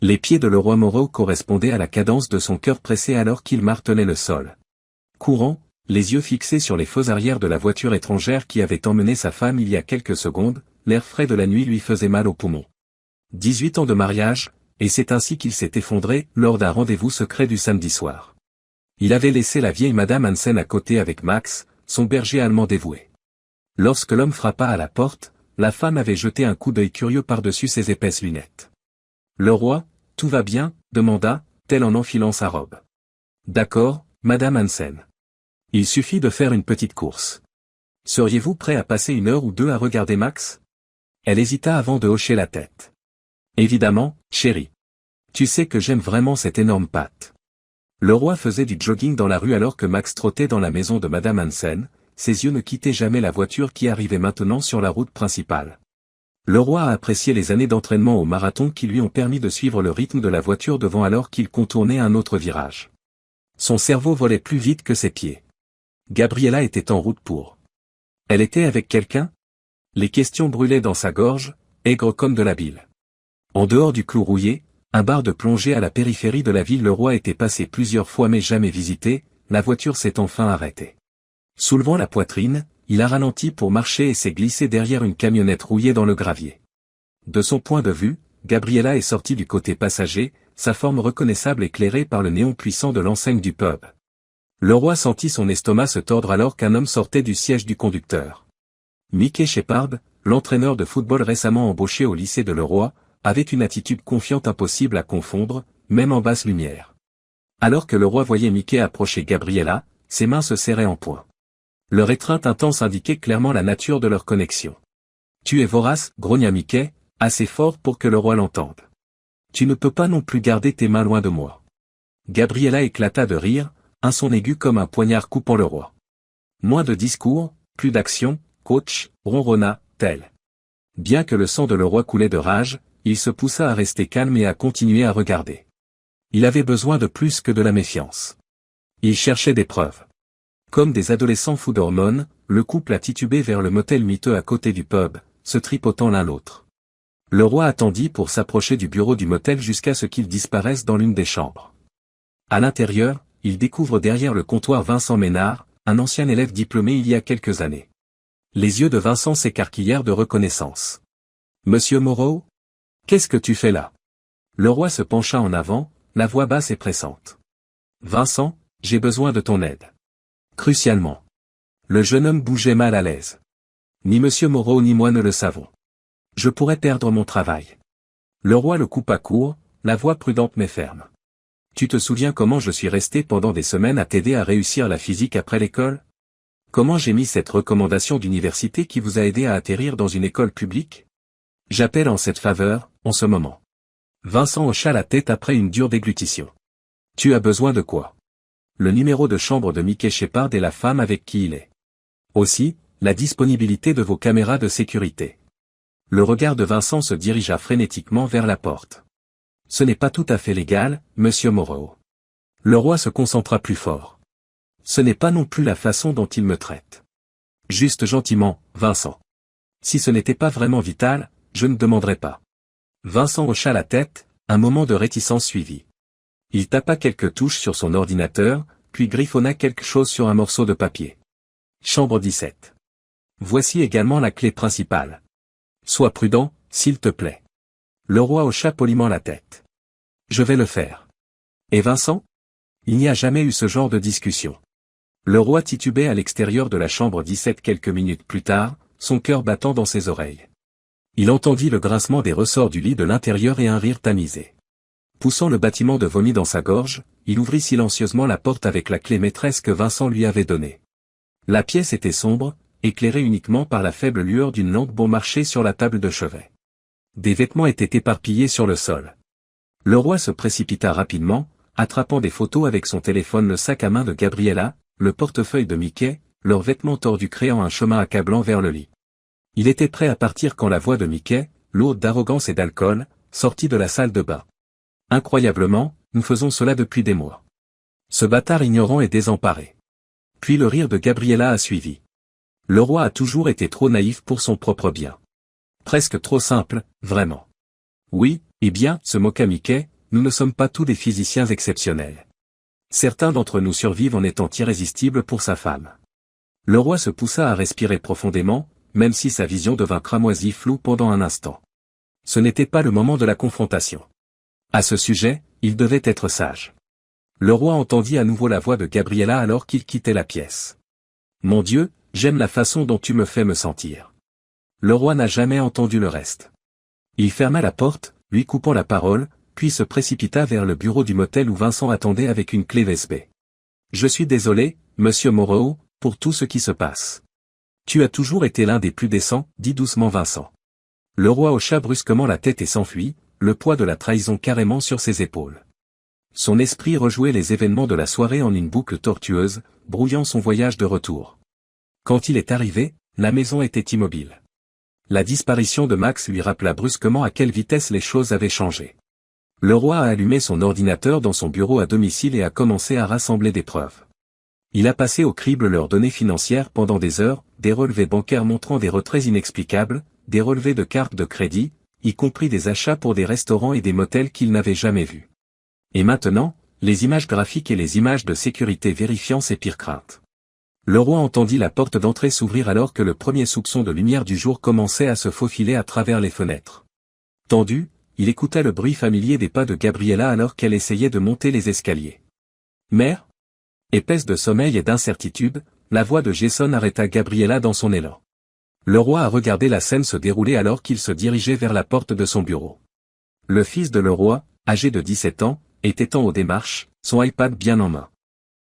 Les pieds de Leroy Moreau correspondaient à la cadence de son cœur pressé alors qu'il martelait le sol. Courant, les yeux fixés sur les feux arrière de la voiture étrangère qui avait emmené sa femme il y a quelques secondes, l'air frais de la nuit lui faisait mal aux poumons. 18 ans de mariage, et c'est ainsi qu'il s'est effondré lors d'un rendez-vous secret du samedi soir. Il avait laissé la vieille Madame Hansen à côté avec Max, son berger allemand dévoué. Lorsque l'homme frappa à la porte, la femme avait jeté un coup d'œil curieux par-dessus ses épaisses lunettes. « Le roi, tout va bien ?» demanda-t-elle en enfilant sa robe. « D'accord, Madame Hansen. Il suffit de faire une petite course. Seriez-vous prêt à passer 1 heure ou 2 à regarder Max ?» Elle hésita avant de hocher la tête. « Évidemment, chérie. Tu sais que j'aime vraiment cette énorme patte. » Le roi faisait du jogging dans la rue alors que Max trottait dans la maison de Madame Hansen, ses yeux ne quittaient jamais la voiture qui arrivait maintenant sur la route principale. Le roi a apprécié les années d'entraînement au marathon qui lui ont permis de suivre le rythme de la voiture devant alors qu'il contournait un autre virage. Son cerveau volait plus vite que ses pieds. Gabriella était en route pour. Elle était avec quelqu'un? Les questions brûlaient dans sa gorge, aigres comme de la bile. En dehors du Clou Rouillé, un bar de plongée à la périphérie de la ville, le roi était passé plusieurs fois mais jamais visité, la voiture s'est enfin arrêtée. Soulevant la poitrine, il a ralenti pour marcher et s'est glissé derrière une camionnette rouillée dans le gravier. De son point de vue, Gabriella est sortie du côté passager, sa forme reconnaissable éclairée par le néon puissant de l'enseigne du pub. Le roi sentit son estomac se tordre alors qu'un homme sortait du siège du conducteur. Mickey Shepard, l'entraîneur de football récemment embauché au lycée de Leroy, avait une attitude confiante impossible à confondre, même en basse lumière. Alors que le roi voyait Mickey approcher Gabriella, ses mains se serraient en poing. Leur étreinte intense indiquait clairement la nature de leur connexion. « Tu es vorace, grogna Mickey, assez fort pour que le roi l'entende. Tu ne peux pas non plus garder tes mains loin de moi. » Gabriella éclata de rire, un son aigu comme un poignard coupant le roi. « Moins de discours, plus d'action, coach, ronronna-t-elle. » Bien que le sang de le roi coulait de rage, il se poussa à rester calme et à continuer à regarder. Il avait besoin de plus que de la méfiance. Il cherchait des preuves. Comme des adolescents fous d'hormones, le couple a titubé vers le motel miteux à côté du pub, se tripotant l'un l'autre. Le roi attendit pour s'approcher du bureau du motel jusqu'à ce qu'il disparaisse dans l'une des chambres. À l'intérieur, il découvre derrière le comptoir Vincent Ménard, un ancien élève diplômé il y a quelques années. Les yeux de Vincent s'écarquillèrent de reconnaissance. « Monsieur Moreau? Qu'est-ce que tu fais là ?» Le roi se pencha en avant, la voix basse et pressante. « Vincent, j'ai besoin de ton aide. » Crucialement. Le jeune homme bougeait mal à l'aise. « Ni Monsieur Moreau ni moi ne le savons. Je pourrais perdre mon travail. » Le roi le coupa court, la voix prudente mais ferme. « Tu te souviens comment je suis resté pendant des semaines à t'aider à réussir la physique après l'école? Comment j'ai mis cette recommandation d'université qui vous a aidé à atterrir dans une école publique? J'appelle en cette faveur, en ce moment. » Vincent hocha la tête après une dure déglutition. « Tu as besoin de quoi? » Le numéro de chambre de Mickey Shepard et la femme avec qui il est. Aussi, la disponibilité de vos caméras de sécurité. Le regard de Vincent se dirigea frénétiquement vers la porte. Ce n'est pas tout à fait légal, Monsieur Moreau. Le roi se concentra plus fort. Ce n'est pas non plus la façon dont il me traite. Juste gentiment, Vincent. Si ce n'était pas vraiment vital, je ne demanderais pas. Vincent hocha la tête, un moment de réticence suivit. Il tapa quelques touches sur son ordinateur, puis griffonna quelque chose sur un morceau de papier. Chambre 17. Voici également la clé principale. Sois prudent, s'il te plaît. Le roi hocha poliment la tête. Je vais le faire. Et Vincent? Il n'y a jamais eu ce genre de discussion. Le roi titubait à l'extérieur de la chambre 17 quelques minutes plus tard, son cœur battant dans ses oreilles. Il entendit le grincement des ressorts du lit de l'intérieur et un rire tamisé. Poussant le bâtiment de vomi dans sa gorge, il ouvrit silencieusement la porte avec la clé maîtresse que Vincent lui avait donnée. La pièce était sombre, éclairée uniquement par la faible lueur d'une lampe bon marché sur la table de chevet. Des vêtements étaient éparpillés sur le sol. Le roi se précipita rapidement, attrapant des photos avec son téléphone, le sac à main de Gabriella, le portefeuille de Mickey, leurs vêtements tordus créant un chemin accablant vers le lit. Il était prêt à partir quand la voix de Mickey, lourde d'arrogance et d'alcool, sortit de la salle de bain. Incroyablement, nous faisons cela depuis des mois. Ce bâtard ignorant et désemparé. Puis le rire de Gabriella a suivi. Le roi a toujours été trop naïf pour son propre bien. Presque trop simple, vraiment. Oui, Eh bien, se moqua Mickey, nous ne sommes pas tous des physiciens exceptionnels. Certains d'entre nous survivent en étant irrésistibles pour sa femme. Le roi se poussa à respirer profondément, même si sa vision devint cramoisie floue pendant un instant. Ce n'était pas le moment de la confrontation. À ce sujet, il devait être sage. Le roi entendit à nouveau la voix de Gabriella alors qu'il quittait la pièce. « Mon Dieu, j'aime la façon dont tu me fais me sentir. » Le roi n'a jamais entendu le reste. Il ferma la porte, lui coupant la parole, puis se précipita vers le bureau du motel où Vincent attendait avec une clé USB. « Je suis désolé, monsieur Moreau, pour tout ce qui se passe. Tu as toujours été l'un des plus décents, dit doucement Vincent. » Le roi hocha brusquement la tête et s'enfuit, le poids de la trahison carrément sur ses épaules. Son esprit rejouait les événements de la soirée en une boucle tortueuse, brouillant son voyage de retour. Quand il est arrivé, la maison était immobile. La disparition de Max lui rappela brusquement à quelle vitesse les choses avaient changé. Le roi a allumé son ordinateur dans son bureau à domicile et a commencé à rassembler des preuves. Il a passé au crible leurs données financières pendant des heures, des relevés bancaires montrant des retraits inexplicables, des relevés de cartes de crédit, y compris des achats pour des restaurants et des motels qu'il n'avait jamais vus. Et maintenant, les images graphiques et les images de sécurité vérifiant ses pires craintes. Le roi entendit la porte d'entrée s'ouvrir alors que le premier soupçon de lumière du jour commençait à se faufiler à travers les fenêtres. Tendu, il écouta le bruit familier des pas de Gabriella alors qu'elle essayait de monter les escaliers. « Mère ?» Épaisse de sommeil et d'incertitude, la voix de Jason arrêta Gabriella dans son élan. Le roi a regardé la scène se dérouler alors qu'il se dirigeait vers la porte de son bureau. Le fils de le roi, âgé de 17 ans, était en haut des marches, son iPad bien en main.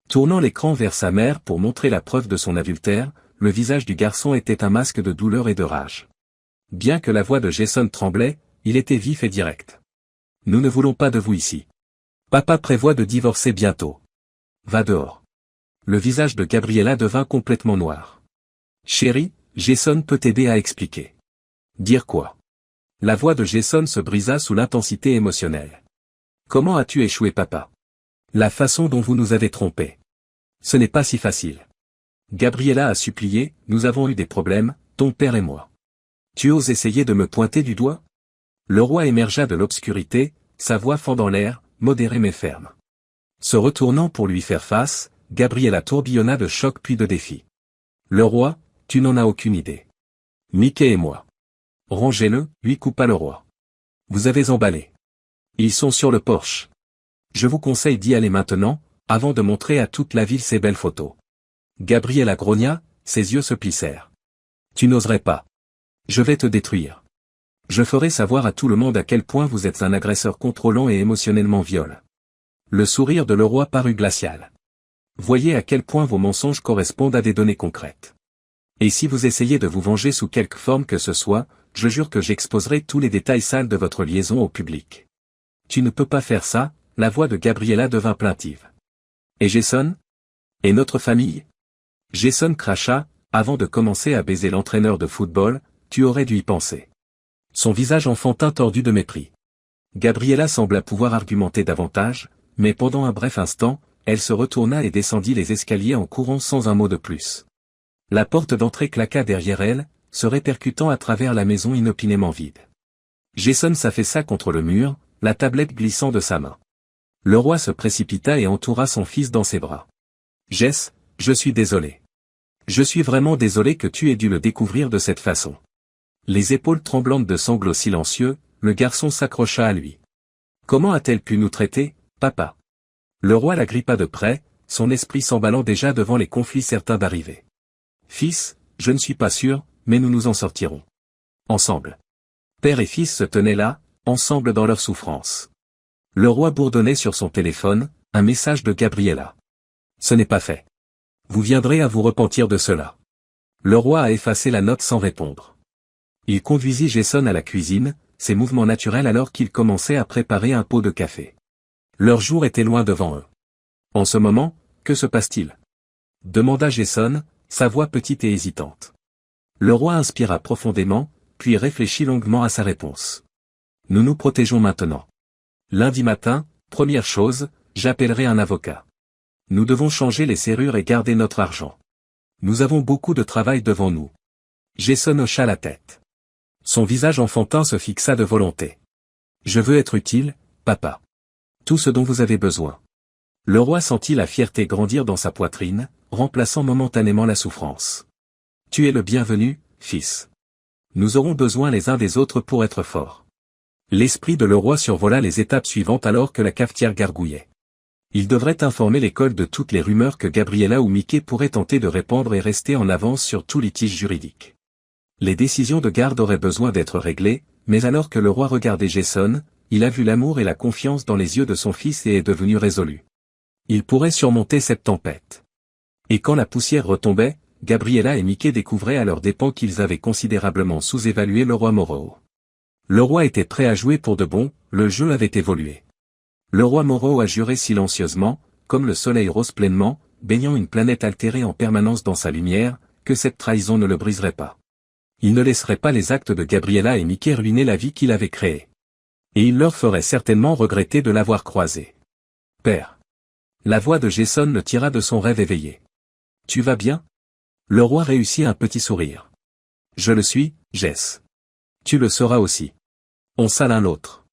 Tournant l'écran vers sa mère pour montrer la preuve de son adultère, le visage du garçon était un masque de douleur et de rage. Bien que la voix de Jason tremblait, il était vif et direct. « Nous ne voulons pas de vous ici. Papa prévoit de divorcer bientôt. Va dehors. » Le visage de Gabriella devint complètement noir. « Chérie, Jason peut t'aider à expliquer. » Dire quoi? La voix de Jason se brisa sous l'intensité émotionnelle. « Comment as-tu échoué papa? La façon dont vous nous avez trompés. Ce n'est pas si facile. Gabriella a supplié, nous avons eu des problèmes, ton père et moi. Tu oses essayer de me pointer du doigt? » Le roi émergea de l'obscurité, sa voix fendant l'air, modérée mais ferme. Se retournant pour lui faire face, Gabriella tourbillonna de choc puis de défi. « Le roi, tu n'en as aucune idée. Mickey et moi. » « Rangez-le, lui coupa le roi. « Vous avez emballé. Ils sont sur le porche. Je vous conseille d'y aller maintenant, avant de montrer à toute la ville ces belles photos. » Gabriella grogna, ses yeux se plissèrent. « Tu n'oserais pas. Je vais te détruire. Je ferai savoir à tout le monde à quel point vous êtes un agresseur contrôlant et émotionnellement violent. » Le sourire de le roi parut glacial. « Voyez à quel point vos mensonges correspondent à des données concrètes. Et si vous essayez de vous venger sous quelque forme que ce soit, je jure que j'exposerai tous les détails sales de votre liaison au public. » Tu ne peux pas faire ça, la voix de Gabriella devint plaintive. « Et Jason? Et notre famille? » Jason cracha, avant de commencer à baiser l'entraîneur de football, tu aurais dû y penser. Son visage enfantin tordu de mépris. Gabriella sembla pouvoir argumenter davantage, mais pendant un bref instant, elle se retourna et descendit les escaliers en courant sans un mot de plus. La porte d'entrée claqua derrière elle, se répercutant à travers la maison inopinément vide. Jason s'affaissa contre le mur, la tablette glissant de sa main. Le roi se précipita et entoura son fils dans ses bras. « Jess, je suis désolé. Je suis vraiment désolé que tu aies dû le découvrir de cette façon. » Les épaules tremblantes de sanglots silencieux, le garçon s'accrocha à lui. « Comment a-t-elle pu nous traiter, papa ?» Le roi la grippa de près, son esprit s'emballant déjà devant les conflits certains d'arriver. « Fils, je ne suis pas sûr, mais nous nous en sortirons. Ensemble. » Père et fils se tenaient là, ensemble dans leur souffrance. Le roi bourdonnait sur son téléphone, un message de Gabriella. « Ce n'est pas fait. Vous viendrez à vous repentir de cela. » Le roi a effacé la note sans répondre. Il conduisit Jason à la cuisine, ses mouvements naturels alors qu'il commençait à préparer un pot de café. Leur jour était loin devant eux. « En ce moment, que se passe-t-il » demanda Jason, sa voix petite et hésitante. Le roi inspira profondément, puis réfléchit longuement à sa réponse. « Nous nous protégeons maintenant. Lundi matin, première chose, j'appellerai un avocat. Nous devons changer les serrures et garder notre argent. Nous avons beaucoup de travail devant nous. » Jason hocha la tête. Son visage enfantin se fixa de volonté. Je veux être utile, papa. Tout ce dont vous avez besoin. Le roi sentit la fierté grandir dans sa poitrine, remplaçant momentanément la souffrance. Tu es le bienvenu, fils. Nous aurons besoin les uns des autres pour être forts. L'esprit de le roi survola les étapes suivantes alors que la cafetière gargouillait. Il devrait informer l'école de toutes les rumeurs que Gabriella ou Mickey pourraient tenter de répandre et rester en avance sur tout litige juridique. Les décisions de garde auraient besoin d'être réglées, mais alors que le roi regardait Jason, il a vu l'amour et la confiance dans les yeux de son fils et est devenu résolu. Il pourrait surmonter cette tempête. Et quand la poussière retombait, Gabriella et Mickey découvraient à leurs dépens qu'ils avaient considérablement sous-évalué le roi Morrow. Le roi était prêt à jouer pour de bon, le jeu avait évolué. Le roi Morrow a juré silencieusement, comme le soleil rose pleinement, baignant une planète altérée en permanence dans sa lumière, que cette trahison ne le briserait pas. Il ne laisserait pas les actes de Gabriella et Mickey ruiner la vie qu'il avait créée. Et il leur ferait certainement regretter de l'avoir croisé. Père. La voix de Jason le tira de son rêve éveillé. Tu vas bien? Le roi réussit un petit sourire. Je le suis, Jess. Tu le seras aussi. On sait l'un l'autre.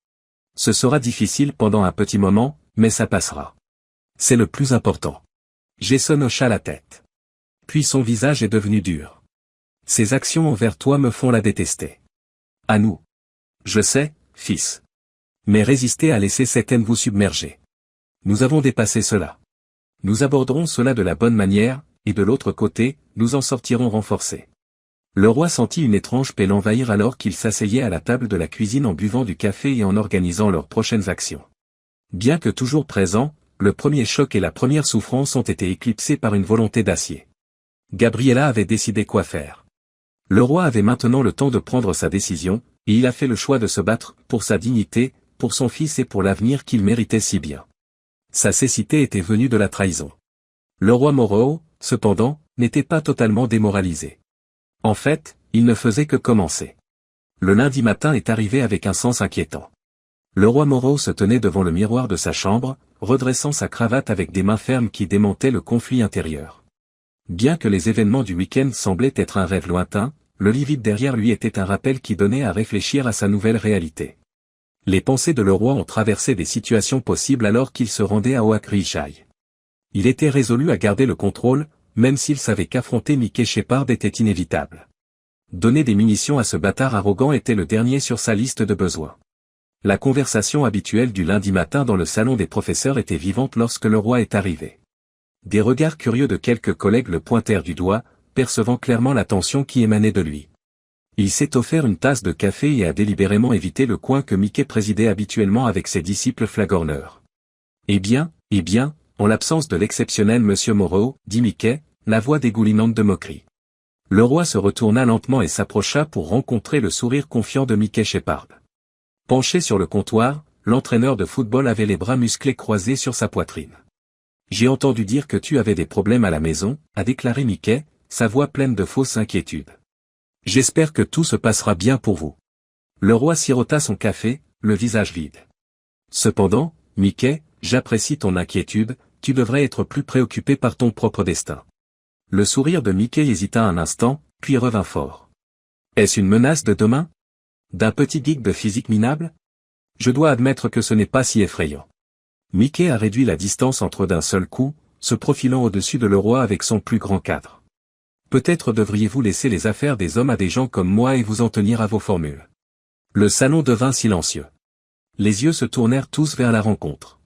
Ce sera difficile pendant un petit moment, mais ça passera. C'est le plus important. Jason hocha la tête. Puis son visage est devenu dur. Ses actions envers toi me font la détester. À nous. Je sais, fils. Mais résistez à laisser cette haine vous submerger. Nous avons dépassé cela. Nous aborderons cela de la bonne manière, et de l'autre côté, nous en sortirons renforcés. Le roi sentit une étrange paix l'envahir alors qu'ils s'asseyaient à la table de la cuisine en buvant du café et en organisant leurs prochaines actions. Bien que toujours présents, le premier choc et la première souffrance ont été éclipsés par une volonté d'acier. Gabriella avait décidé quoi faire. Le roi avait maintenant le temps de prendre sa décision, et il a fait le choix de se battre, pour sa dignité, pour son fils et pour l'avenir qu'il méritait si bien. Sa cécité était venue de la trahison. Le roi Morrow, cependant, n'était pas totalement démoralisé. En fait, il ne faisait que commencer. Le lundi matin est arrivé avec un sens inquiétant. Le roi Morrow se tenait devant le miroir de sa chambre, redressant sa cravate avec des mains fermes qui démentaient le conflit intérieur. Bien que les événements du week-end semblaient être un rêve lointain, le lit vide derrière lui était un rappel qui donnait à réfléchir à sa nouvelle réalité. Les pensées de le roi ont traversé des situations possibles alors qu'il se rendait à Oakrishai. Il était résolu à garder le contrôle, même s'il savait qu'affronter Mickey Shepard était inévitable. Donner des munitions à ce bâtard arrogant était le dernier sur sa liste de besoins. La conversation habituelle du lundi matin dans le salon des professeurs était vivante lorsque le roi est arrivé. Des regards curieux de quelques collègues le pointèrent du doigt, percevant clairement la tension qui émanait de lui. Il s'est offert une tasse de café et a délibérément évité le coin que Mickey présidait habituellement avec ses disciples flagorneurs. Eh bien, en l'absence de l'exceptionnel Monsieur Morrow, dit Mickey, la voix dégoulinante de moquerie. Le roi se retourna lentement et s'approcha pour rencontrer le sourire confiant de Mickey Shepard. Penché sur le comptoir, l'entraîneur de football avait les bras musclés croisés sur sa poitrine. J'ai entendu dire que tu avais des problèmes à la maison, a déclaré Mickey, sa voix pleine de fausse inquiétude. J'espère que tout se passera bien pour vous. Le roi sirota son café, le visage vide. Cependant, Mickey, j'apprécie ton inquiétude, tu devrais être plus préoccupé par ton propre destin. Le sourire de Mickey hésita un instant, puis revint fort. Est-ce une menace de demain? D'un petit geek de physique minable? Je dois admettre que ce n'est pas si effrayant. Mickey a réduit la distance entre eux d'un seul coup, se profilant au-dessus de le roi avec son plus grand cadre. Peut-être devriez-vous laisser les affaires des hommes à des gens comme moi et vous en tenir à vos formules. Le salon devint silencieux. Les yeux se tournèrent tous vers la rencontre.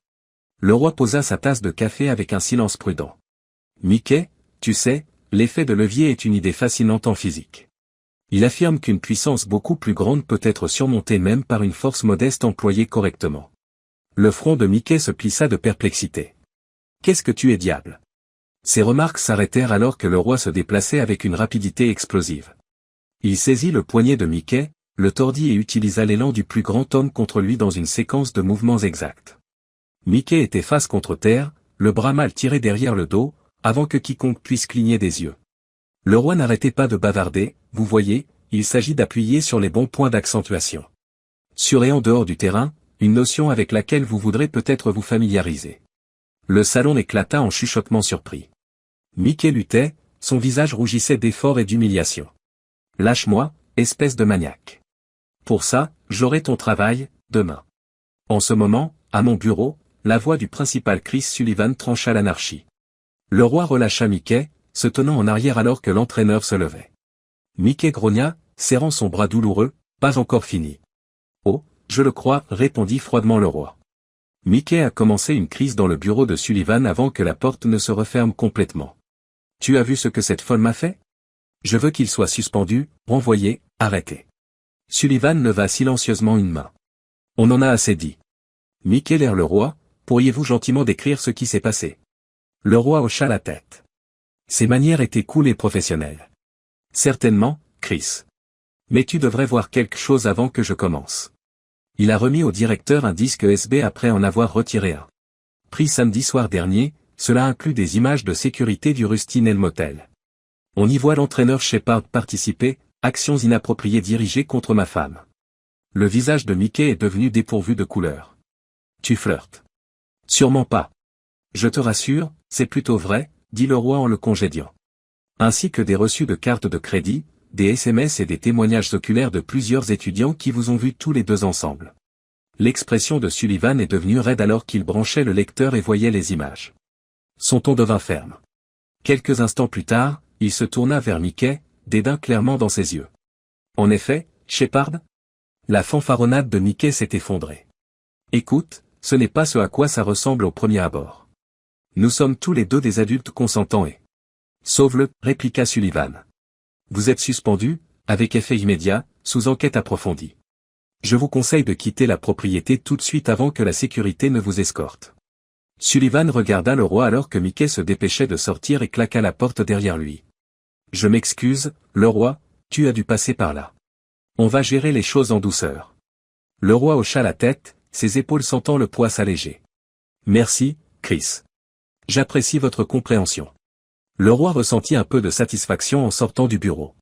Le roi posa sa tasse de café avec un silence prudent. Mickey, tu sais, l'effet de levier est une idée fascinante en physique. Il affirme qu'une puissance beaucoup plus grande peut être surmontée même par une force modeste employée correctement. Le front de Mickey se plissa de perplexité. Qu'est-ce que tu es diable? Ces remarques s'arrêtèrent alors que le roi se déplaçait avec une rapidité explosive. Il saisit le poignet de Mickey, le tordit et utilisa l'élan du plus grand homme contre lui dans une séquence de mouvements exacts. Mickey était face contre terre, le bras mal tiré derrière le dos, avant que quiconque puisse cligner des yeux. Le roi n'arrêtait pas de bavarder, vous voyez, il s'agit d'appuyer sur les bons points d'accentuation. Sur et en dehors du terrain, une notion avec laquelle vous voudrez peut-être vous familiariser. Le salon éclata en chuchotements surpris. Mickey luttait, son visage rougissait d'effort et d'humiliation. Lâche-moi, espèce de maniaque. Pour ça, j'aurai ton travail, demain. En ce moment, à mon bureau, la voix du principal Chris Sullivan trancha l'anarchie. Le roi relâcha Mickey, se tenant en arrière alors que l'entraîneur se levait. Mickey grogna, serrant son bras douloureux, pas encore fini. Oh, je le crois, répondit froidement le roi. Mickey a commencé une crise dans le bureau de Sullivan avant que la porte ne se referme complètement. Tu as vu ce que cette folle m'a fait? Je veux qu'il soit suspendu, renvoyé, arrêté. Sullivan leva silencieusement une main. On en a assez dit. Mickey l'air le roi, pourriez-vous gentiment décrire ce qui s'est passé? Le roi hocha la tête. Ses manières étaient cool et professionnelles. Certainement, Chris. Mais tu devrais voir quelque chose avant que je commence. Il a remis au directeur un disque USB après en avoir retiré un. Pris samedi soir dernier, cela inclut des images de sécurité du Rusty Nail Motel. On y voit l'entraîneur Shepard participer, actions inappropriées dirigées contre ma femme. Le visage de Mickey est devenu dépourvu de couleur. Tu flirtes. Sûrement pas. Je te rassure, c'est plutôt vrai, dit le roi en le congédiant. Ainsi que des reçus de cartes de crédit, des SMS et des témoignages oculaires de plusieurs étudiants qui vous ont vus tous les deux ensemble. L'expression de Sullivan est devenue raide alors qu'il branchait le lecteur et voyait les images. Son ton devint ferme. Quelques instants plus tard, il se tourna vers Mickey, dédain clairement dans ses yeux. En effet, Shepard? La fanfaronnade de Mickey s'est effondrée. Écoute, ce n'est pas ce à quoi ça ressemble au premier abord. Nous sommes tous les deux des adultes consentants et... Sauve-le, répliqua Sullivan. Vous êtes suspendu, avec effet immédiat, sous enquête approfondie. Je vous conseille de quitter la propriété tout de suite avant que la sécurité ne vous escorte. Sullivan regarda le roi alors que Mickey se dépêchait de sortir et claqua la porte derrière lui. Je m'excuse, le roi, tu as dû passer par là. On va gérer les choses en douceur. Le roi hocha la tête, ses épaules sentant le poids s'alléger. Merci, Chris. J'apprécie votre compréhension. Le roi ressentit un peu de satisfaction en sortant du bureau.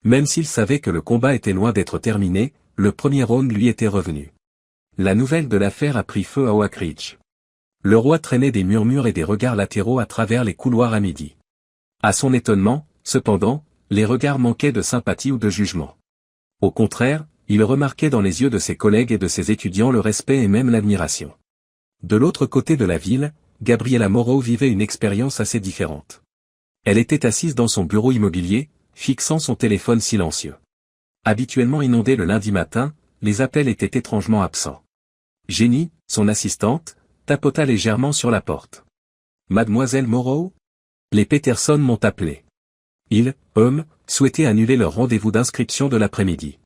Même s'il savait que le combat était loin d'être terminé, le premier round lui était revenu. La nouvelle de l'affaire a pris feu à Oak Ridge. Le roi traînait des murmures et des regards latéraux à travers les couloirs à midi. À son étonnement, cependant, les regards manquaient de sympathie ou de jugement. Au contraire, il remarquait dans les yeux de ses collègues et de ses étudiants le respect et même l'admiration. De l'autre côté de la ville, Gabriela Moreau vivait une expérience assez différente. Elle était assise dans son bureau immobilier, fixant son téléphone silencieux. Habituellement inondé le lundi matin, les appels étaient étrangement absents. Jenny, son assistante, tapota légèrement sur la porte. Mademoiselle Moreau? Les Peterson m'ont appelé. Ils, souhaitaient annuler leur rendez-vous d'inscription de l'après-midi.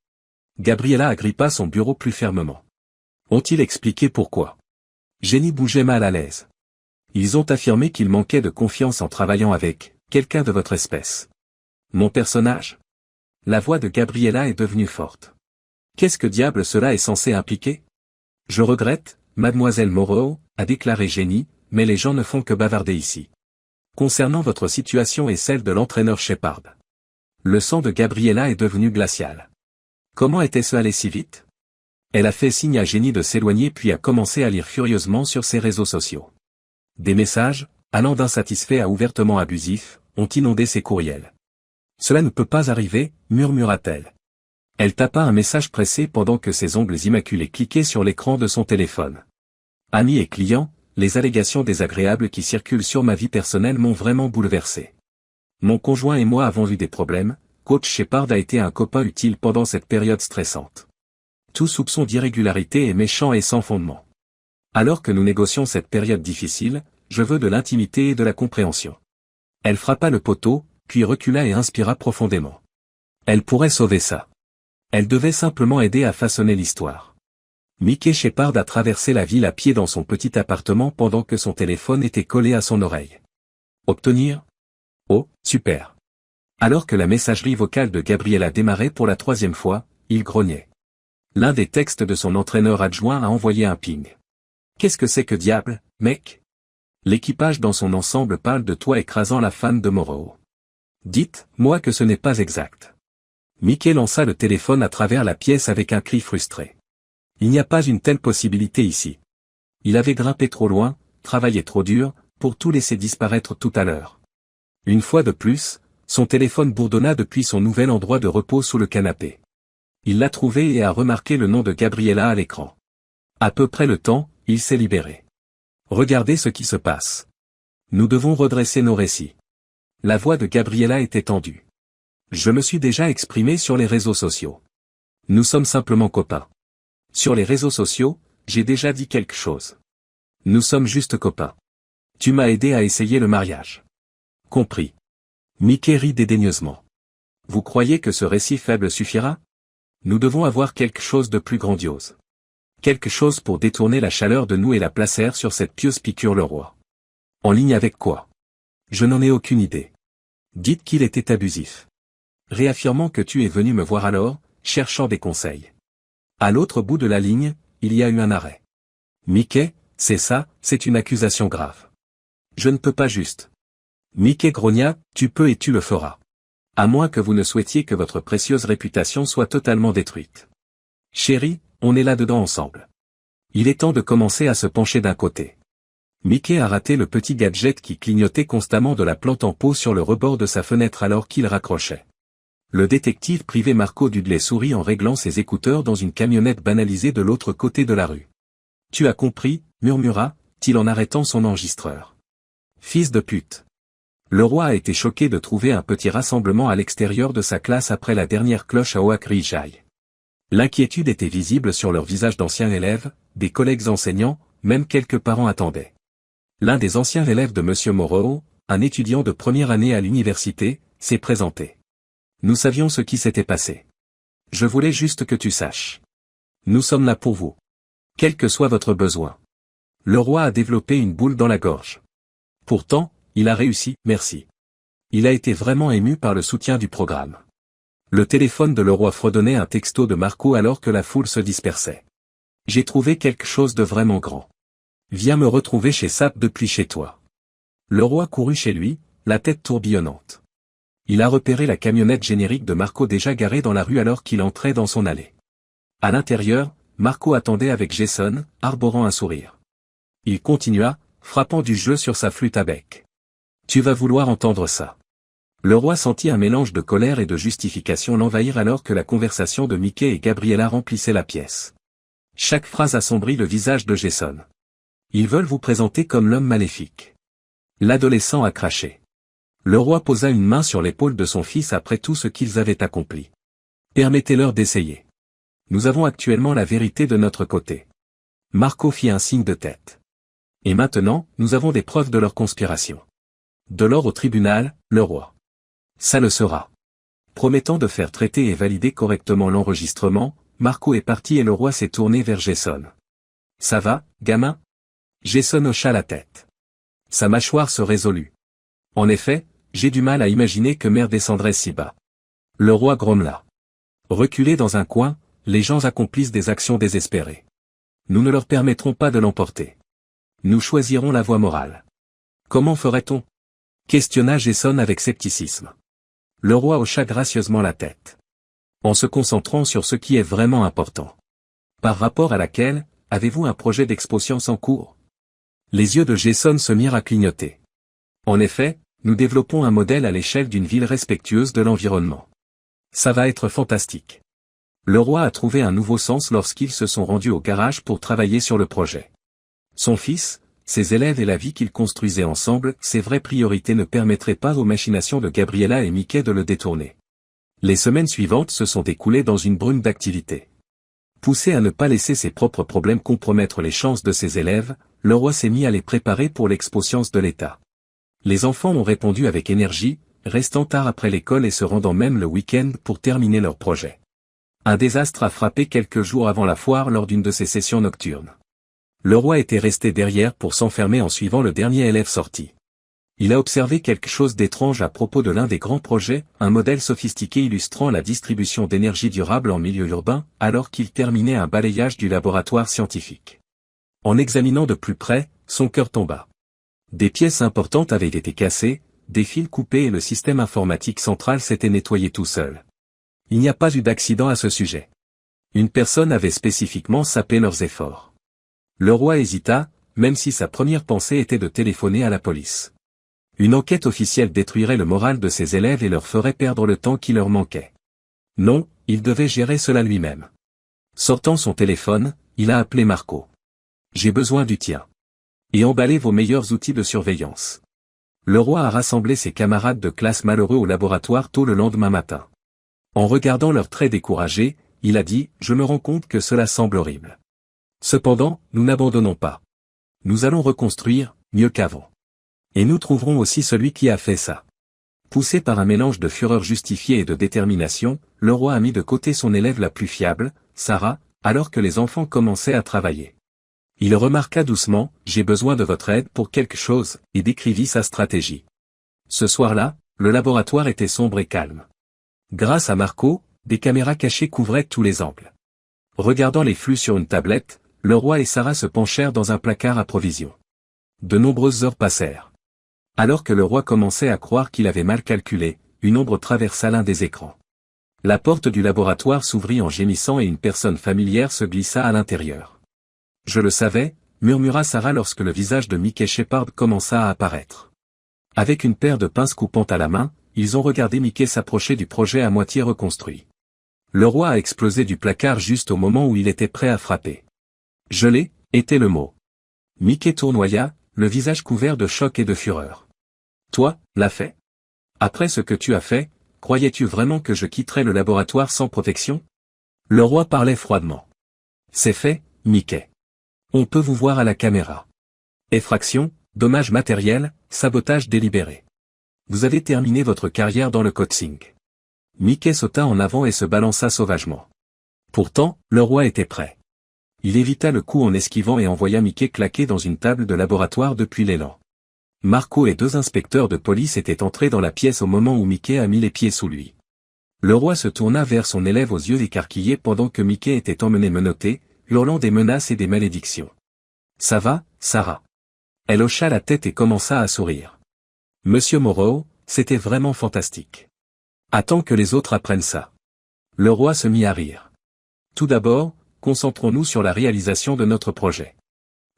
Gabriela agrippa son bureau plus fermement. Ont-ils expliqué pourquoi? Jenny bougeait mal à l'aise. Ils ont affirmé qu'il manquait de confiance en travaillant avec quelqu'un de votre espèce. Mon personnage? La voix de Gabriela est devenue forte. Qu'est-ce que diable cela est censé impliquer? Je regrette, mademoiselle Moreau, a déclaré Jenny, mais les gens ne font que bavarder ici. Concernant votre situation et celle de l'entraîneur Shepard. Le sang de Gabriela est devenu glacial. Comment était-ce allé si vite? Elle a fait signe à Jenny de s'éloigner puis a commencé à lire furieusement sur ses réseaux sociaux. Des messages, allant d'insatisfaits à ouvertement abusifs, ont inondé ses courriels. Cela ne peut pas arriver, murmura-t-elle. Elle tapa un message pressé pendant que ses ongles immaculés cliquaient sur l'écran de son téléphone. Amis et clients, les allégations désagréables qui circulent sur ma vie personnelle m'ont vraiment bouleversé. Mon conjoint et moi avons eu des problèmes, coach Shepard a été un copain utile pendant cette période stressante. Tout soupçon d'irrégularité est méchant et sans fondement. Alors que nous négocions cette période difficile, je veux de l'intimité et de la compréhension. Elle frappa le poteau, puis recula et inspira profondément. Elle pourrait sauver ça. Elle devait simplement aider à façonner l'histoire. Mickey Shepard a traversé la ville à pied dans son petit appartement pendant que son téléphone était collé à son oreille. Obtenir? Oh, super. Alors que la messagerie vocale de Gabriela démarrait pour la 3e fois, il grognait. L'un des textes de son entraîneur adjoint a envoyé un ping. Qu'est-ce que c'est que diable, mec? L'équipage dans son ensemble parle de toi écrasant la femme de Moreau. Dites-moi que ce n'est pas exact. Mickey lança le téléphone à travers la pièce avec un cri frustré. Il n'y a pas une telle possibilité ici. Il avait grimpé trop loin, travaillé trop dur, pour tout laisser disparaître tout à l'heure. Une fois de plus, son téléphone bourdonna depuis son nouvel endroit de repos sous le canapé. Il l'a trouvé et a remarqué le nom de Gabriela à l'écran. À peu près le temps, il s'est libéré. Regardez ce qui se passe. Nous devons redresser nos récits. La voix de Gabriela était tendue. Je me suis déjà exprimé sur les réseaux sociaux. Nous sommes simplement copains. Sur les réseaux sociaux, j'ai déjà dit quelque chose. Nous sommes juste copains. Tu m'as aidé à essayer le mariage. Compris. Mickey rit dédaigneusement. Vous croyez que ce récit faible suffira? Nous devons avoir quelque chose de plus grandiose. Quelque chose pour détourner la chaleur de nous et la placer sur cette pieuse piqûre le roi. En ligne avec quoi? Je n'en ai aucune idée. Dites qu'il était abusif. Réaffirmant que tu es venu me voir alors, cherchant des conseils. À l'autre bout de la ligne, il y a eu un arrêt. Mickey, c'est ça, c'est une accusation grave. Je ne peux pas juste. Mickey grogna, tu peux et tu le feras. À moins que vous ne souhaitiez que votre précieuse réputation soit totalement détruite. Chérie, on est là-dedans ensemble. Il est temps de commencer à se pencher d'un côté. Mickey a raté le petit gadget qui clignotait constamment de la plante en pot sur le rebord de sa fenêtre alors qu'il raccrochait. Le détective privé Marco Dudley sourit en réglant ses écouteurs dans une camionnette banalisée de l'autre côté de la rue. Tu as compris, murmura-t-il en arrêtant son enregistreur. Fils de pute. Le roi a été choqué de trouver un petit rassemblement à l'extérieur de sa classe après la dernière cloche à Oak Ridge High. L'inquiétude était visible sur leurs visages d'anciens élèves, des collègues enseignants, même quelques parents attendaient. L'un des anciens élèves de M. Morrow, un étudiant de première année à l'université, s'est présenté. Nous savions ce qui s'était passé. Je voulais juste que tu saches. Nous sommes là pour vous. Quel que soit votre besoin. Le roi a développé une boule dans la gorge. Pourtant, il a réussi, merci. Il a été vraiment ému par le soutien du programme. Le téléphone de le roi fredonnait un texto de Marco alors que la foule se dispersait. J'ai trouvé quelque chose de vraiment grand. Viens me retrouver chez Sap depuis chez toi. Le roi courut chez lui, la tête tourbillonnante. Il a repéré la camionnette générique de Marco déjà garée dans la rue alors qu'il entrait dans son allée. À l'intérieur, Marco attendait avec Jason, arborant un sourire. Il continua, frappant du jeu sur sa flûte à bec. Tu vas vouloir entendre ça. Le roi sentit un mélange de colère et de justification l'envahir alors que la conversation de Mickey et Gabriela remplissait la pièce. Chaque phrase assombrit le visage de Jason. Ils veulent vous présenter comme l'homme maléfique. L'adolescent a craché. Le roi posa une main sur l'épaule de son fils après tout ce qu'ils avaient accompli. Permettez-leur d'essayer. Nous avons actuellement la vérité de notre côté. Marco fit un signe de tête. Et maintenant, nous avons des preuves de leur conspiration. De l'or au tribunal, le roi. Ça le sera. Promettant de faire traiter et valider correctement l'enregistrement, Marco est parti et le roi s'est tourné vers Jason. Ça va, gamin? Jason hocha la tête. Sa mâchoire se résolut. En effet, j'ai du mal à imaginer que mère descendrait si bas. Le roi grommela. Reculés dans un coin, les gens accomplissent des actions désespérées. Nous ne leur permettrons pas de l'emporter. Nous choisirons la voie morale. Comment ferait-on? Questionna Jason avec scepticisme. Le roi hocha gracieusement la tête. En se concentrant sur ce qui est vraiment important. Par rapport à laquelle, avez-vous un projet d'expo-science en cours? Les yeux de Jason se mirent à clignoter. En effet, nous développons un modèle à l'échelle d'une ville respectueuse de l'environnement. Ça va être fantastique. Le roi a trouvé un nouveau sens lorsqu'ils se sont rendus au garage pour travailler sur le projet. Son fils, ses élèves et la vie qu'ils construisaient ensemble, ses vraies priorités ne permettraient pas aux machinations de Gabriela et Mickey de le détourner. Les semaines suivantes se sont écoulées dans une brume d'activité. Poussé à ne pas laisser ses propres problèmes compromettre les chances de ses élèves, le roi s'est mis à les préparer pour l'expo-science de l'État. Les enfants ont répondu avec énergie, restant tard après l'école et se rendant même le week-end pour terminer leur projet. Un désastre a frappé quelques jours avant la foire lors d'une de ses sessions nocturnes. Le roi était resté derrière pour s'enfermer en suivant le dernier élève sorti. Il a observé quelque chose d'étrange à propos de l'un des grands projets, un modèle sophistiqué illustrant la distribution d'énergie durable en milieu urbain, alors qu'il terminait un balayage du laboratoire scientifique. En examinant de plus près, son cœur tomba. Des pièces importantes avaient été cassées, des fils coupés et le système informatique central s'était nettoyé tout seul. Il n'y a pas eu d'accident à ce sujet. Une personne avait spécifiquement sapé leurs efforts. Le roi hésita, même si sa première pensée était de téléphoner à la police. Une enquête officielle détruirait le moral de ses élèves et leur ferait perdre le temps qui leur manquait. Non, il devait gérer cela lui-même. Sortant son téléphone, il a appelé Marco. J'ai besoin du tien. Et emballez vos meilleurs outils de surveillance. Le roi a rassemblé ses camarades de classe malheureux au laboratoire tôt le lendemain matin. En regardant leurs traits découragés, il a dit « Je me rends compte que cela semble horrible. Cependant, nous n'abandonnons pas. Nous allons reconstruire, mieux qu'avant. Et nous trouverons aussi celui qui a fait ça. » Poussé par un mélange de fureur justifiée et de détermination, le roi a mis de côté son élève la plus fiable, Sarah, alors que les enfants commençaient à travailler. Il remarqua doucement « J'ai besoin de votre aide pour quelque chose » et décrivit sa stratégie. Ce soir-là, le laboratoire était sombre et calme. Grâce à Marco, des caméras cachées couvraient tous les angles. Regardant les flux sur une tablette, le roi et Sarah se penchèrent dans un placard à provisions. De nombreuses heures passèrent. Alors que le roi commençait à croire qu'il avait mal calculé, une ombre traversa l'un des écrans. La porte du laboratoire s'ouvrit en gémissant et une personne familière se glissa à l'intérieur. « Je le savais », murmura Sarah lorsque le visage de Mickey Shepard commença à apparaître. Avec une paire de pinces coupantes à la main, ils ont regardé Mickey s'approcher du projet à moitié reconstruit. Le roi a explosé du placard juste au moment où il était prêt à frapper. « Je l'ai » était le mot. Mickey tournoya, le visage couvert de choc et de fureur. « Toi, l'as fait ? Après ce que tu as fait, croyais-tu vraiment que je quitterais le laboratoire sans protection ?» Le roi parlait froidement. « C'est fait, Mickey. On peut vous voir à la caméra. Effraction, dommages matériels, sabotage délibéré. Vous avez terminé votre carrière dans le coaching. » Mickey sauta en avant et se balança sauvagement. Pourtant, le roi était prêt. Il évita le coup en esquivant et envoya Mickey claquer dans une table de laboratoire depuis l'élan. Marco et 2 inspecteurs de police étaient entrés dans la pièce au moment où Mickey a mis les pieds sous lui. Le roi se tourna vers son élève aux yeux écarquillés pendant que Mickey était emmené menotté, hurlant des menaces et des malédictions. « Ça va, Sarah ?» Elle hocha la tête et commença à sourire. « Monsieur Moreau, c'était vraiment fantastique. Attends que les autres apprennent ça. » Le roi se mit à rire. « Tout d'abord, concentrons-nous sur la réalisation de notre projet.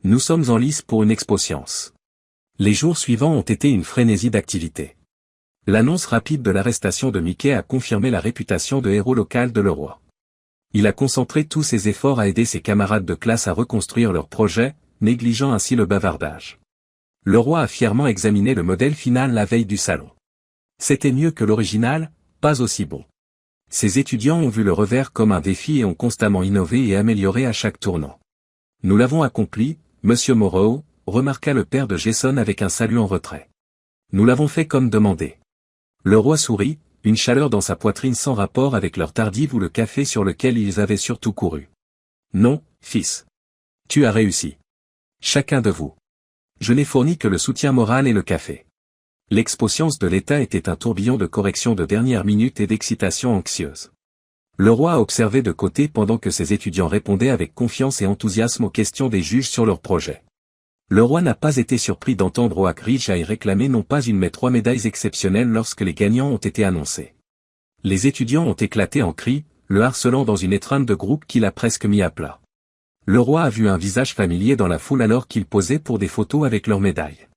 Nous sommes en lice pour une expo-science. » Les jours suivants ont été une frénésie d'activité. L'annonce rapide de l'arrestation de Mickey a confirmé la réputation de héros local de le roi. Il a concentré tous ses efforts à aider ses camarades de classe à reconstruire leur projet, négligeant ainsi le bavardage. Le roi a fièrement examiné le modèle final la veille du salon. C'était mieux que l'original, pas aussi bon. Ses étudiants ont vu le revers comme un défi et ont constamment innové et amélioré à chaque tournant. « Nous l'avons accompli, Monsieur Moreau », remarqua le père de Jason avec un salut en retrait. « Nous l'avons fait comme demandé. » Le roi sourit, une chaleur dans sa poitrine sans rapport avec l'heure tardive ou le café sur lequel ils avaient surtout couru. « Non, fils. Tu as réussi. Chacun de vous. Je n'ai fourni que le soutien moral et le café. » L'expo-science de l'État était un tourbillon de corrections de dernière minute et d'excitation anxieuse. Le roi a observé de côté pendant que ses étudiants répondaient avec confiance et enthousiasme aux questions des juges sur leur projet. Le roi n'a pas été surpris d'entendre Oak Ridge réclamer non pas une mais 3 médailles exceptionnelles lorsque les gagnants ont été annoncés. Les étudiants ont éclaté en cris, le harcelant dans une étreinte de groupe qui l'a presque mis à plat. Le roi a vu un visage familier dans la foule alors qu'il posait pour des photos avec leurs médailles.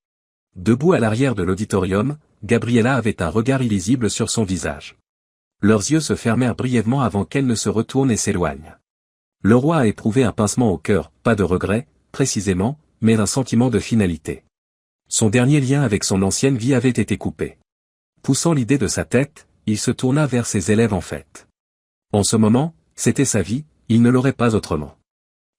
Debout à l'arrière de l'auditorium, Gabriella avait un regard illisible sur son visage. Leurs yeux se fermèrent brièvement avant qu'elle ne se retourne et s'éloigne. Le roi a éprouvé un pincement au cœur, pas de regret, précisément, mais un sentiment de finalité. Son dernier lien avec son ancienne vie avait été coupé. Poussant l'idée de sa tête, il se tourna vers ses élèves en fait. En ce moment, c'était sa vie, il ne l'aurait pas autrement.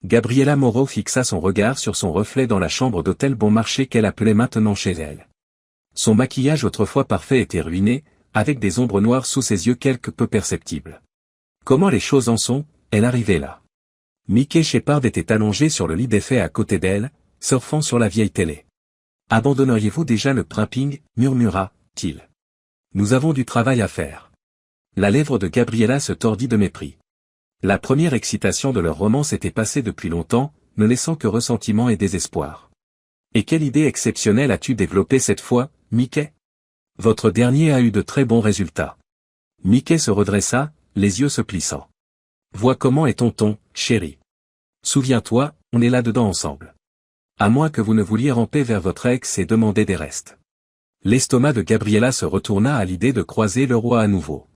Gabriella Moreau fixa son regard sur son reflet dans la chambre d'hôtel bon marché qu'elle appelait maintenant chez elle. Son maquillage autrefois parfait était ruiné, avec des ombres noires sous ses yeux quelque peu perceptibles. Comment les choses en sont, elle arrivait là. Mickey Shepard était allongé sur le lit défait à côté d'elle, surfant sur la vieille télé. « Abandonneriez-vous déjà le prepping » murmura-t-il. « Nous avons du travail à faire. » La lèvre de Gabriella se tordit de mépris. La première excitation de leur romance était passée depuis longtemps, ne laissant que ressentiment et désespoir. « Et quelle idée exceptionnelle as-tu développée cette fois, Mickey ? Votre dernier a eu de très bons résultats. » Mickey se redressa, les yeux se plissant. « Vois comment est tonton, chérie. Souviens-toi, on est là-dedans ensemble. À moins que vous ne vouliez ramper vers votre ex et demander des restes. » L'estomac de Gabriella se retourna à l'idée de croiser le roi à nouveau.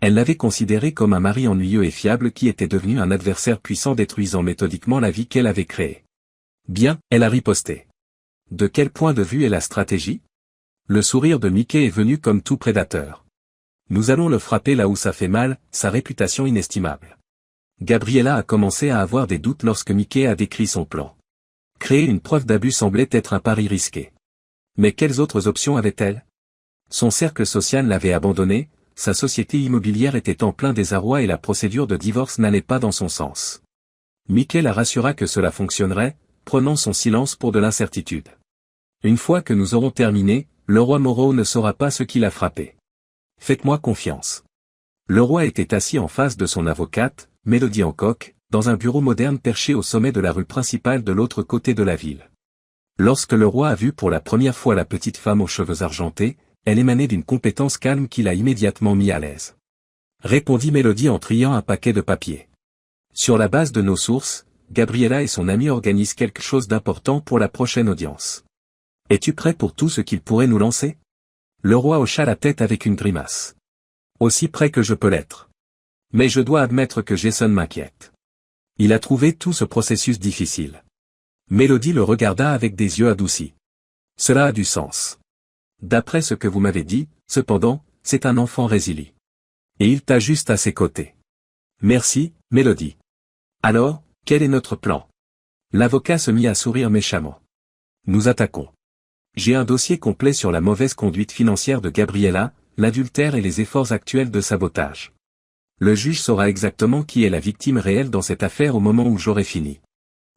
Elle l'avait considéré comme un mari ennuyeux et fiable qui était devenu un adversaire puissant détruisant méthodiquement la vie qu'elle avait créée. Bien, elle a riposté. De quel point de vue est la stratégie? Le sourire de Mickey est venu comme tout prédateur. Nous allons le frapper là où ça fait mal, sa réputation inestimable. Gabriella a commencé à avoir des doutes lorsque Mickey a décrit son plan. Créer une preuve d'abus semblait être un pari risqué. Mais quelles autres options avait-elle? Son cercle social l'avait abandonné, sa société immobilière était en plein désarroi et la procédure de divorce n'allait pas dans son sens. Mickey la rassura que cela fonctionnerait, prenant son silence pour de l'incertitude. Une fois que nous aurons terminé, le roi Moreau ne saura pas ce qui l'a frappé. Faites-moi confiance. Le roi était assis en face de son avocate, Mélodie Hancock, dans un bureau moderne perché au sommet de la rue principale de l'autre côté de la ville. Lorsque le roi a vu pour la première fois la petite femme aux cheveux argentés, elle émanait d'une compétence calme qui l'a immédiatement mis à l'aise. Répondit Mélodie en triant un paquet de papiers. Sur la base de nos sources, Gabriella et son ami organisent quelque chose d'important pour la prochaine audience. Es-tu prêt pour tout ce qu'il pourrait nous lancer? Le roi hocha la tête avec une grimace. Aussi prêt que je peux l'être. Mais je dois admettre que Jason m'inquiète. Il a trouvé tout ce processus difficile. Mélodie le regarda avec des yeux adoucis. Cela a du sens. D'après ce que vous m'avez dit, cependant, c'est un enfant résilient. Et il t'a juste à ses côtés. Merci, Mélodie. Alors, quel est notre plan? L'avocat se mit à sourire méchamment. Nous attaquons. J'ai un dossier complet sur la mauvaise conduite financière de Gabriella, l'adultère et les efforts actuels de sabotage. Le juge saura exactement qui est la victime réelle dans cette affaire au moment où j'aurai fini.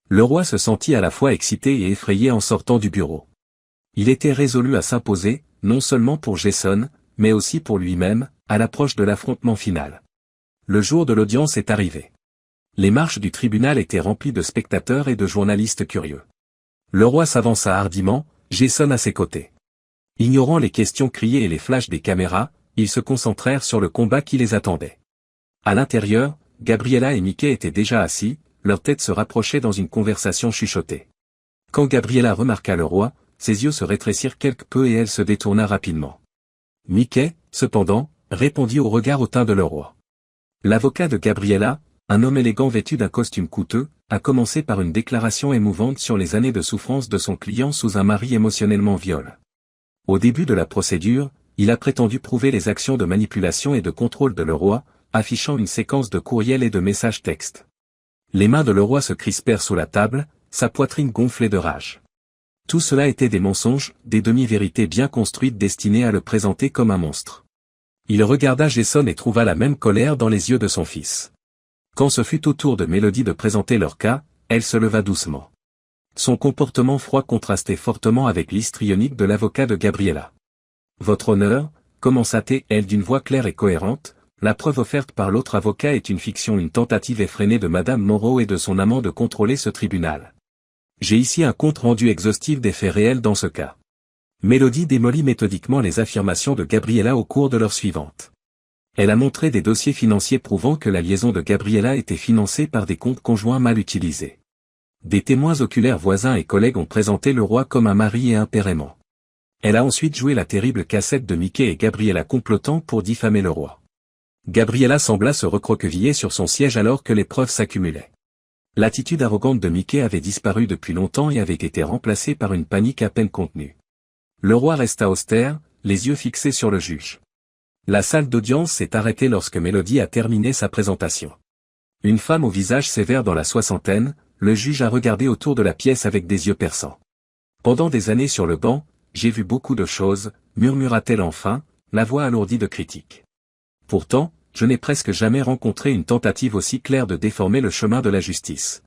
Le roi se sentit à la fois excité et effrayé en sortant du bureau. Il était résolu à s'imposer, non seulement pour Jason, mais aussi pour lui-même, à l'approche de l'affrontement final. Le jour de l'audience est arrivé. Les marches du tribunal étaient remplies de spectateurs et de journalistes curieux. Le roi s'avança hardiment, Jason à ses côtés. Ignorant les questions criées et les flashs des caméras, ils se concentrèrent sur le combat qui les attendait. À l'intérieur, Gabriella et Mickey étaient déjà assis, leurs têtes se rapprochaient dans une conversation chuchotée. Quand Gabriella remarqua le roi, ses yeux se rétrécirent quelque peu et elle se détourna rapidement. Mickey, cependant, répondit au regard hautain de le roi. L'avocat de Gabriella, un homme élégant vêtu d'un costume coûteux, a commencé par une déclaration émouvante sur les années de souffrance de son client sous un mari émotionnellement viol. Au début de la procédure, il a prétendu prouver les actions de manipulation et de contrôle de le roi, affichant une séquence de courriels et de messages textes. Les mains de le roi se crispèrent sous la table, sa poitrine gonflait de rage. Tout cela était des mensonges, des demi-vérités bien construites destinées à le présenter comme un monstre. Il regarda Jason et trouva la même colère dans les yeux de son fils. Quand ce fut au tour de Mélodie de présenter leur cas, elle se leva doucement. Son comportement froid contrastait fortement avec l'histrionique de l'avocat de Gabriella. « Votre honneur » commença-t-elle d'une voix claire et cohérente, « la preuve offerte par l'autre avocat est une fiction, une tentative effrénée de Madame Moreau et de son amant de contrôler ce tribunal. J'ai ici un compte rendu exhaustif des faits réels dans ce cas. » Mélodie démolit méthodiquement les affirmations de Gabriella au cours de l'heure suivante. Elle a montré des dossiers financiers prouvant que la liaison de Gabriella était financée par des comptes conjoints mal utilisés. Des témoins oculaires voisins et collègues ont présenté le roi comme un mari et un père aimant. Elle a ensuite joué la terrible cassette de Mickey et Gabriella complotant pour diffamer le roi. Gabriella sembla se recroqueviller sur son siège alors que les preuves s'accumulaient. L'attitude arrogante de Mickey avait disparu depuis longtemps et avait été remplacée par une panique à peine contenue. Le roi resta austère, les yeux fixés sur le juge. La salle d'audience s'est arrêtée lorsque Mélodie a terminé sa présentation. Une femme au visage sévère dans la soixantaine, le juge a regardé autour de la pièce avec des yeux perçants. Pendant des années sur le banc, j'ai vu beaucoup de choses, murmura-t-elle enfin, la voix alourdie de critique. Pourtant, je n'ai presque jamais rencontré une tentative aussi claire de déformer le chemin de la justice.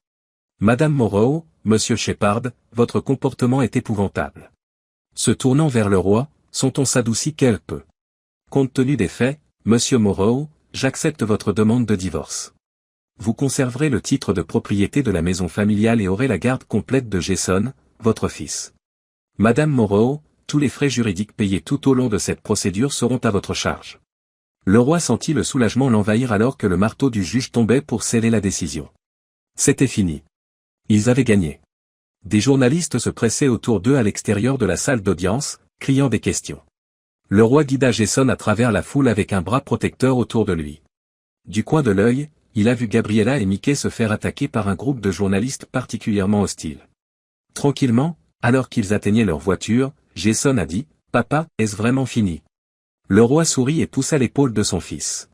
Madame Moreau, Monsieur Shepard, votre comportement est épouvantable. Se tournant vers le roi, son ton s'adoucit quelque peu. Compte tenu des faits, Monsieur Moreau, j'accepte votre demande de divorce. Vous conserverez le titre de propriété de la maison familiale et aurez la garde complète de Jason, votre fils. Madame Moreau, tous les frais juridiques payés tout au long de cette procédure seront à votre charge. Le roi sentit le soulagement l'envahir alors que le marteau du juge tombait pour sceller la décision. C'était fini. Ils avaient gagné. Des journalistes se pressaient autour d'eux à l'extérieur de la salle d'audience, criant des questions. Le roi guida Jason à travers la foule avec un bras protecteur autour de lui. Du coin de l'œil, il a vu Gabriella et Mickey se faire attaquer par un groupe de journalistes particulièrement hostiles. Tranquillement, alors qu'ils atteignaient leur voiture, Jason a dit, « Papa, est-ce vraiment fini ?» Le roi sourit et poussa l'épaule de son fils.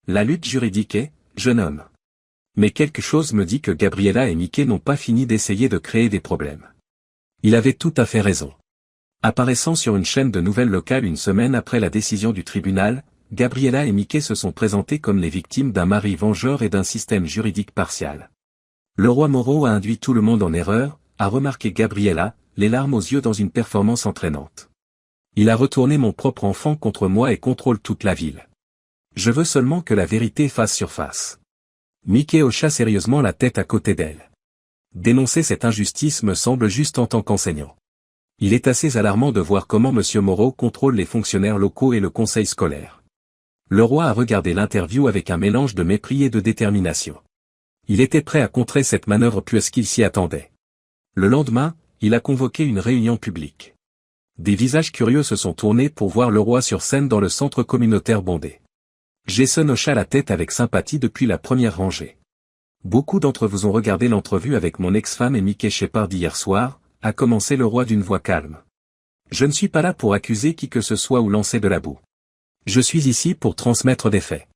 La lutte juridique est, jeune homme. Mais quelque chose me dit que Gabriella et Mickey n'ont pas fini d'essayer de créer des problèmes. Il avait tout à fait raison. Apparaissant sur une chaîne de nouvelles locales une semaine après la décision du tribunal, Gabriella et Mickey se sont présentés comme les victimes d'un mari vengeur et d'un système juridique partial. Le roi Moreau a induit tout le monde en erreur, a remarqué Gabriella, les larmes aux yeux dans une performance entraînante. Il a retourné mon propre enfant contre moi et contrôle toute la ville. Je veux seulement que la vérité fasse surface. Mickey hocha sérieusement la tête à côté d'elle. Dénoncer cette injustice me semble juste en tant qu'enseignant. Il est assez alarmant de voir comment M. Moreau contrôle les fonctionnaires locaux et le conseil scolaire. Le roi a regardé l'interview avec un mélange de mépris et de détermination. Il était prêt à contrer cette manœuvre puisqu'il s'y attendait. Le lendemain, il a convoqué une réunion publique. Des visages curieux se sont tournés pour voir le roi sur scène dans le centre communautaire bondé. Jason hocha la tête avec sympathie depuis la première rangée. Beaucoup d'entre vous ont regardé l'entrevue avec mon ex-femme et Mickey Shepard hier soir, a commencé le roi d'une voix calme. Je ne suis pas là pour accuser qui que ce soit ou lancer de la boue. Je suis ici pour transmettre des faits.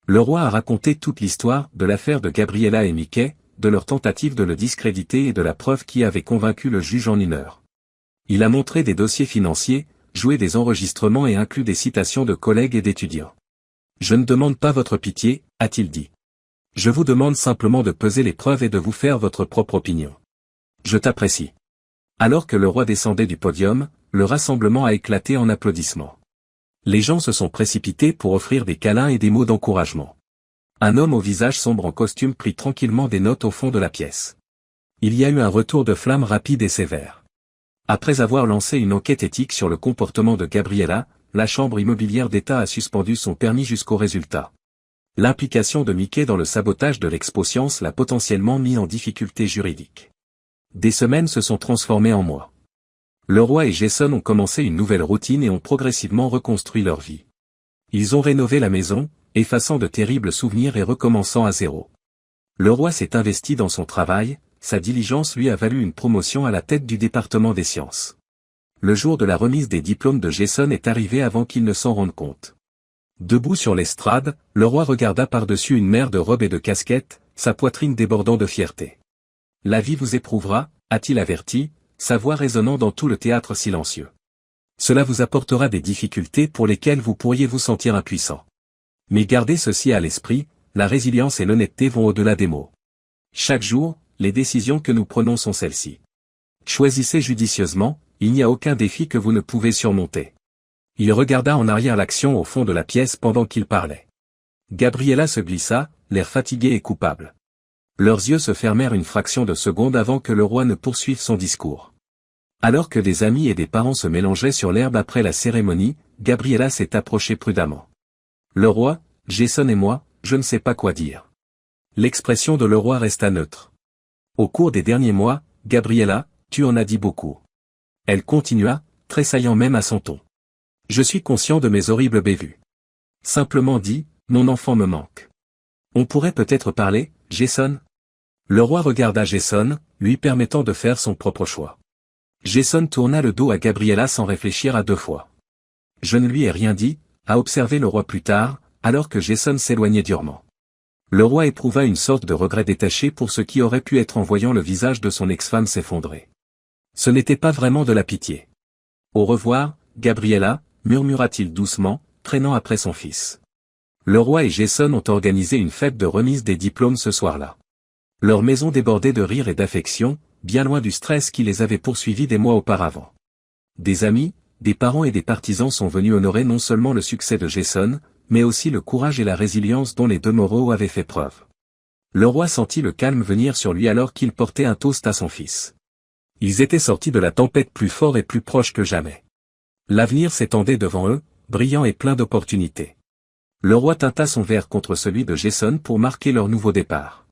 Le roi a raconté toute l'histoire de l'affaire de Gabriella et Mickey, de leur tentative de le discréditer et de la preuve qui avait convaincu le juge en une heure. Il a montré des dossiers financiers, joué des enregistrements et inclus des citations de collègues et d'étudiants. Je ne demande pas votre pitié, a-t-il dit. Je vous demande simplement de peser les preuves et de vous faire votre propre opinion. Je t'apprécie. Alors que le roi descendait du podium, le rassemblement a éclaté en applaudissements. Les gens se sont précipités pour offrir des câlins et des mots d'encouragement. Un homme au visage sombre en costume prit tranquillement des notes au fond de la pièce. Il y a eu un retour de flamme rapide et sévère. Après avoir lancé une enquête éthique sur le comportement de Gabriella, la Chambre immobilière d'État a suspendu son permis jusqu'au résultat. L'implication de Mickey dans le sabotage de l'Expo Science l'a potentiellement mis en difficulté juridique. Des semaines se sont transformées en mois. Le roi et Jason ont commencé une nouvelle routine et ont progressivement reconstruit leur vie. Ils ont rénové la maison, effaçant de terribles souvenirs et recommençant à zéro. Le roi s'est investi dans son travail, sa diligence lui a valu une promotion à la tête du département des sciences. Le jour de la remise des diplômes de Jason est arrivé avant qu'il ne s'en rende compte. Debout sur l'estrade, le roi regarda par-dessus une mer de robes et de casquettes, sa poitrine débordant de fierté. « La vie vous éprouvera », a-t-il averti, sa voix résonnant dans tout le théâtre silencieux. Cela vous apportera des difficultés pour lesquelles vous pourriez vous sentir impuissant. Mais gardez ceci à l'esprit, la résilience et l'honnêteté vont au-delà des mots. Chaque jour, les décisions que nous prenons sont celles-ci. Choisissez judicieusement, il n'y a aucun défi que vous ne pouvez surmonter. Il regarda en arrière l'action au fond de la pièce pendant qu'il parlait. Gabriella se glissa, l'air fatigué et coupable. Leurs yeux se fermèrent une fraction de seconde avant que le roi ne poursuive son discours. Alors que des amis et des parents se mélangeaient sur l'herbe après la cérémonie, Gabriella s'est approchée prudemment. Le roi, Jason et moi, je ne sais pas quoi dire. L'expression de le roi resta neutre. Au cours des derniers mois, Gabriella, tu en as dit beaucoup. Elle continua, tressaillant même à son ton. Je suis conscient de mes horribles bévues. Simplement dit, mon enfant me manque. On pourrait peut-être parler, Jason? Le roi regarda Jason, lui permettant de faire son propre choix. Jason tourna le dos à Gabriella sans réfléchir à deux fois. Je ne lui ai rien dit, a observé le roi plus tard, alors que Jason s'éloignait durement. Le roi éprouva une sorte de regret détaché pour ce qui aurait pu être en voyant le visage de son ex-femme s'effondrer. Ce n'était pas vraiment de la pitié. Au revoir, Gabriella, murmura-t-il doucement, traînant après son fils. Le roi et Jason ont organisé une fête de remise des diplômes ce soir-là. Leur maison débordait de rire et d'affection, bien loin du stress qui les avait poursuivis des mois auparavant. Des amis, des parents et des partisans sont venus honorer non seulement le succès de Jason, mais aussi le courage et la résilience dont les deux Moreau avaient fait preuve. Le roi sentit le calme venir sur lui alors qu'il portait un toast à son fils. Ils étaient sortis de la tempête plus forts et plus proches que jamais. L'avenir s'étendait devant eux, brillant et plein d'opportunités. Le roi tinta son verre contre celui de Jason pour marquer leur nouveau départ.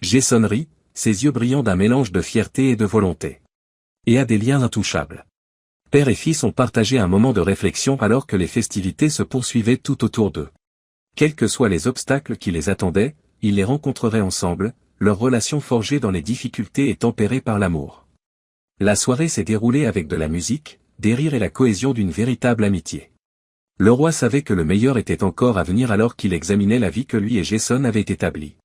Jason rit, ses yeux brillant d'un mélange de fierté et de volonté. Et a des liens intouchables. Père et fils ont partagé un moment de réflexion alors que les festivités se poursuivaient tout autour d'eux. Quels que soient les obstacles qui les attendaient, ils les rencontreraient ensemble, leur relation forgée dans les difficultés et tempérée par l'amour. La soirée s'est déroulée avec de la musique, des rires et la cohésion d'une véritable amitié. Le roi savait que le meilleur était encore à venir alors qu'il examinait la vie que lui et Jason avaient établie.